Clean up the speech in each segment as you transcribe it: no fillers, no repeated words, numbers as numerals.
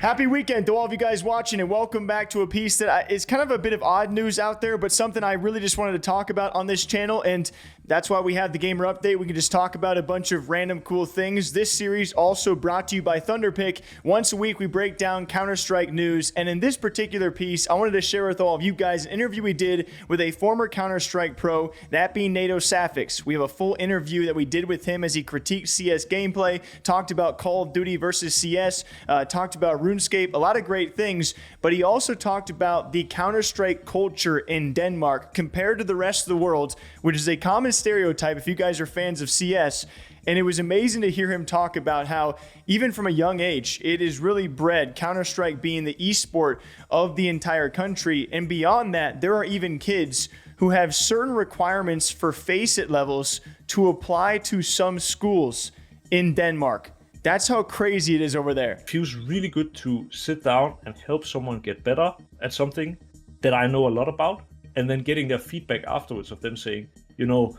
Happy weekend to all of you guys watching, and welcome back to a piece that is kind of a bit of odd news out there, but something I really just wanted to talk about on this channel, and that's why we have the Gamer Update. We can just talk about a bunch of random cool things. This series also brought to you by Thunderpick. Once a week, we break down Counter-Strike news, and in this particular piece, I wanted to share with all of you guys an interview we did with a former Counter-Strike pro, that being NaToSaphix. We have a full interview that we did with him as he critiqued CS gameplay, talked about Call of Duty versus CS, talked about RuneScape, a lot of great things, but he also talked about the Counter-Strike culture in Denmark compared to the rest of the world, which is a common stereotype if you guys are fans of CS. And it was amazing to hear him talk about how, even from a young age, it is really bred, Counter-Strike being the esport of the entire country. And beyond that, there are even kids who have certain requirements for face-it levels to apply to some schools in Denmark. That's how crazy it is over there. It feels really good to sit down and help someone get better at something that I know a lot about, and then getting their feedback afterwards of them saying, you know,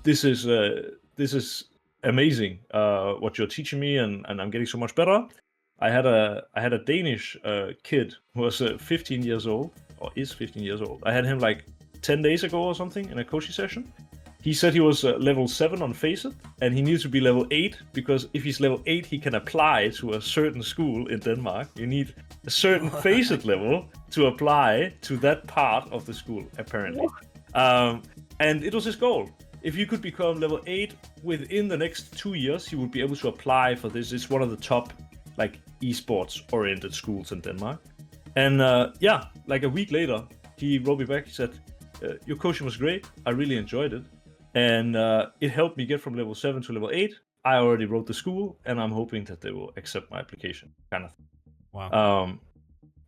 this is amazing what you're teaching me, and I'm getting so much better. I had a Danish kid who was 15 years old, or is 15 years old. I had him like 10 days ago or something in a coaching session. He said he was level 7 on Faceit, and he needs to be level 8, because if he's level 8, he can apply to a certain school in Denmark. You need a certain Faceit level to apply to that part of the school, apparently. And it was his goal. If he could become level 8 within the next 2 years, he would be able to apply for this. It's one of the top, like, esports-oriented schools in Denmark. And yeah, like a week later, he wrote me back. He said, your coaching was great. I really enjoyed it. And it helped me get from level 7 to level 8. I already wrote the school, and I'm hoping that they will accept my application, kind of thing. Wow.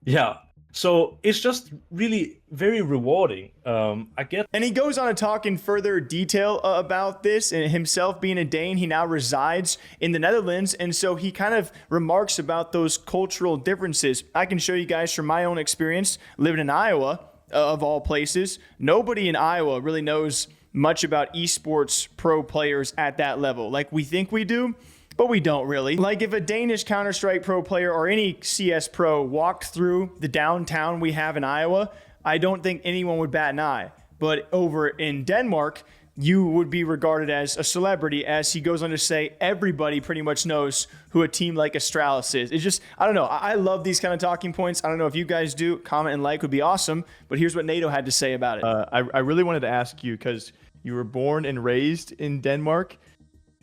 Yeah. So it's just really very rewarding. I get. And he goes on to talk in further detail about this, and himself being a Dane, he now resides in the Netherlands. And so he kind of remarks about those cultural differences. I can show you guys from my own experience living in Iowa, of all places. Nobody in Iowa really knows much about esports pro players at that level. Like, we think we do, but we don't really. Like, if a Danish Counter-Strike pro player or any CS pro walked through the downtown we have in Iowa, I don't think anyone would bat an eye. But over in Denmark, you would be regarded as a celebrity. As he goes on to say, everybody pretty much knows who a team like Astralis is. It's just, I don't know. I love these kind of talking points. I don't know if you guys do. Comment and like would be awesome. But here's what NATO had to say about it. I really wanted to ask you, because you were born and raised in Denmark.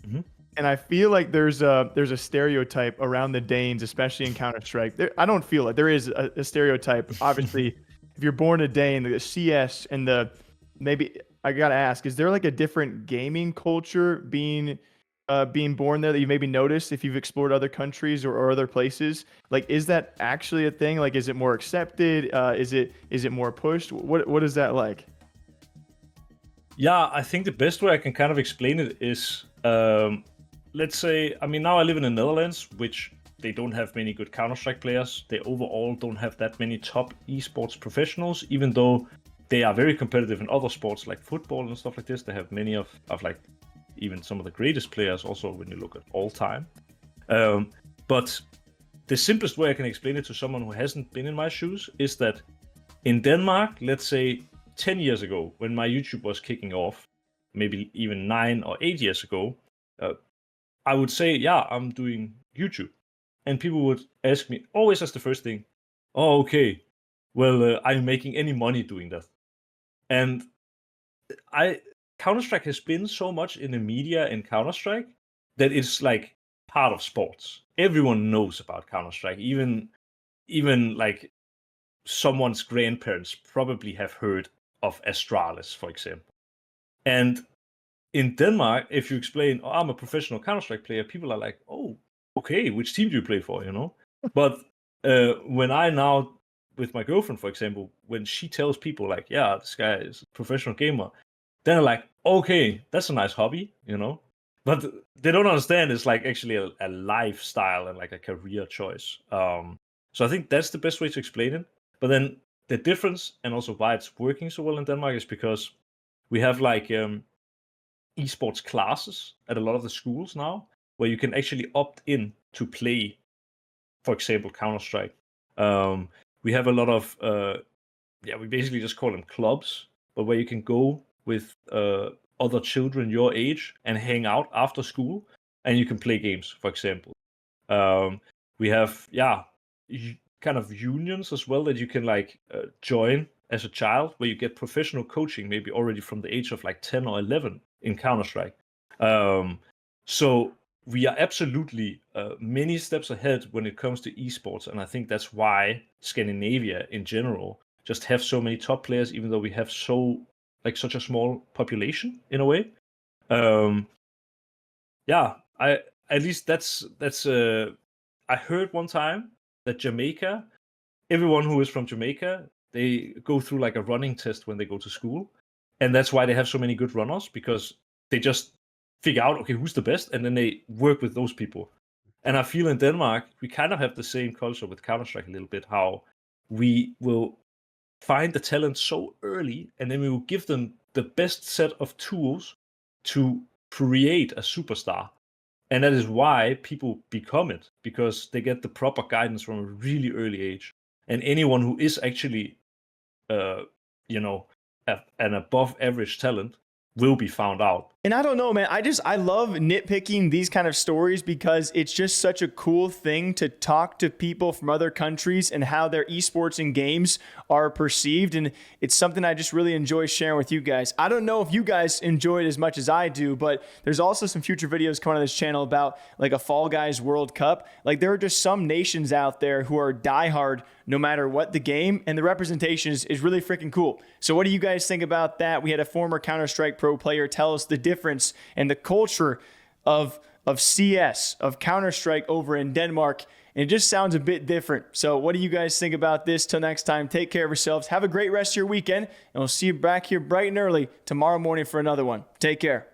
Mm-hmm. And I feel like there's a stereotype around the Danes, especially in Counter-Strike. I don't feel it. There is a stereotype. Obviously, if you're born a Dane, the CS and maybe I gotta ask, is there like a different gaming culture being born there that you maybe noticed if you've explored other countries or other places? Like, is that actually a thing? Like, is it more accepted? Is it more pushed? What is that like? Yeah, I think the best way I can kind of explain it is, let's say, I mean, now I live in the Netherlands, which they don't have many good Counter-Strike players. They overall don't have that many top esports professionals, even though they are very competitive in other sports like football and stuff like this. They have many of like even some of the greatest players also when you look at all time. But the simplest way I can explain it to someone who hasn't been in my shoes is that in Denmark, let's say 10 years ago, when my YouTube was kicking off, maybe even 9 or 8 years ago, I would say, yeah, I'm doing YouTube. And people would ask me, always as the first thing, oh, okay, well, are you making any money doing that? And Counter-Strike has been so much in the media in Counter-Strike that it's like part of sports. Everyone knows about Counter-Strike. Even like someone's grandparents probably have heard of Astralis, for example. And in Denmark, if you explain, oh, I'm a professional Counter-Strike player, people are like, oh, okay, which team do you play for, you know? But when I now, with my girlfriend, for example, when she tells people like, yeah, this guy is a professional gamer, then they're like, okay, that's a nice hobby, you know? But they don't understand it's like actually a lifestyle and like a career choice. So I think that's the best way to explain it. But then the difference, and also why it's working so well in Denmark, is because we have like esports classes at a lot of the schools now, where you can actually opt in to play for example, Counter-Strike. We have a lot of, we basically just call them clubs, but where you can go with other children your age and hang out after school, and you can play games, for example. We have, kind of unions as well that you can like join as a child, where you get professional coaching, maybe already from the age of like 10 or 11 in Counter-Strike. So we are absolutely many steps ahead when it comes to esports, and I think that's why Scandinavia in general just have so many top players, even though we have such a small population in a way. I heard one time that Jamaica, everyone who is from Jamaica, they go through like a running test when they go to school, and that's why they have so many good runners, because they just figure out, okay, who's the best, and then they work with those people. And I feel in Denmark, we kind of have the same culture with Counter-Strike a little bit, how we will find the talent so early, and then we will give them the best set of tools to create a superstar. And that is why people become it, because they get the proper guidance from a really early age. And anyone who is actually, an above average talent will be found out. And I don't know, man, I love nitpicking these kind of stories because it's just such a cool thing to talk to people from other countries and how their esports and games are perceived. And it's something I just really enjoy sharing with you guys. I don't know if you guys enjoy it as much as I do, but there's also some future videos coming on this channel about like a Fall Guys World Cup. Like there are just some nations out there who are diehard no matter what the game, and the representation is really freaking cool. So what do you guys think about that? We had a former Counter-Strike pro player tell us the difference and the culture of CS, of Counter-Strike over in Denmark. And it just sounds a bit different. So what do you guys think about this? Till next time, take care of yourselves. Have a great rest of your weekend, and we'll see you back here bright and early tomorrow morning for another one. Take care.